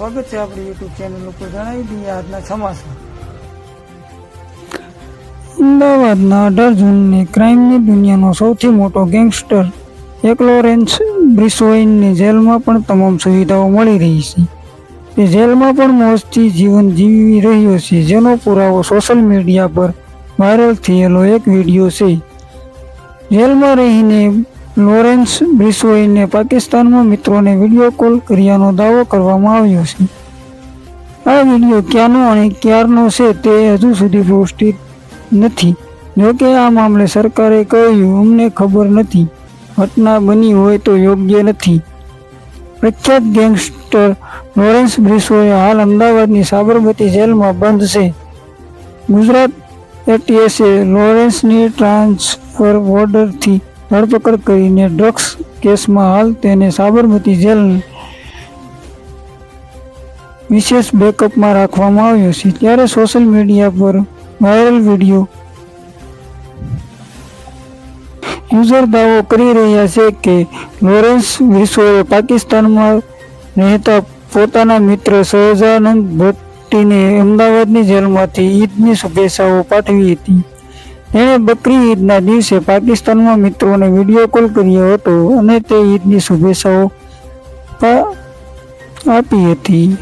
સ્વાગત છે આપણી યુટ્યુબ ચેનલ ઉપર। જણાવી દઈએ આજના સમાચાર। અમદાવાદના 18 જૂનની ક્રાઇમની દુનિયાનો સૌથી મોટો ગેંગસ્ટર એક લોરેન્સ બ્રિસોઇનની જેલમાં પણ તમામ સુવિધાઓ મળી રહી છે। તે જેલમાં પણ મોજથી જીવન જીવી રહ્યો છે, જેનો પુરાવો સોશિયલ મીડિયા પર વાયરલ થયેલો એક વિડીયો છે। જેલમાં રહીને લોરેન્સ બ્રિસોઇને પાકિસ્તાનમાં મિત્રોને વિડીયો કોલ કર્યાનો દાવો કરવામાં આવ્યો છે। આ વિડીયો ક્યાંનો અને ક્યારનો છે તે હજુ સુધી પુષ્ટિ નથી। જોકે આ મામલે સરકારે કહ્યું, અમને ખબર નથી, ઘટના બની હોય તો યોગ્ય નથી। પ્રખ્યાત ગેંગસ્ટર લોરેન્સ બ્રિસોઇ હાલ અમદાવાદની સાબરમતી જેલમાં બંધ છે। ગુજરાત એટીએસે લોરેન્સની ટ્રાન્સફર બોર્ડરથી ધરપકડ કરીને ડ્રગ્સ કેસમાં હાલ તેને સાબરમતી જેલ વિશેષ બેકઅપમાં રાખવામાં આવ્યો છે। ત્યારે સોશિયલ મીડિયા પર વાયરલ વિડીયો યુઝર દાવો કરી રહ્યા છે કે લોરેન્સ બ્રિસોએ પાકિસ્તાનમાં રહેતા પોતાના મિત્ર શહજાનંદ ભટ્ટીને અમદાવાદની જેલમાંથી ઈદની શુભેચ્છાઓ પાઠવી હતી। તેણે બકરી ઈદના દિવસે પાકિસ્તાનમાં મિત્રોને વિડીયો કોલ કર્યો હતો અને તે ઈદની શુભેચ્છાઓ આપી હતી।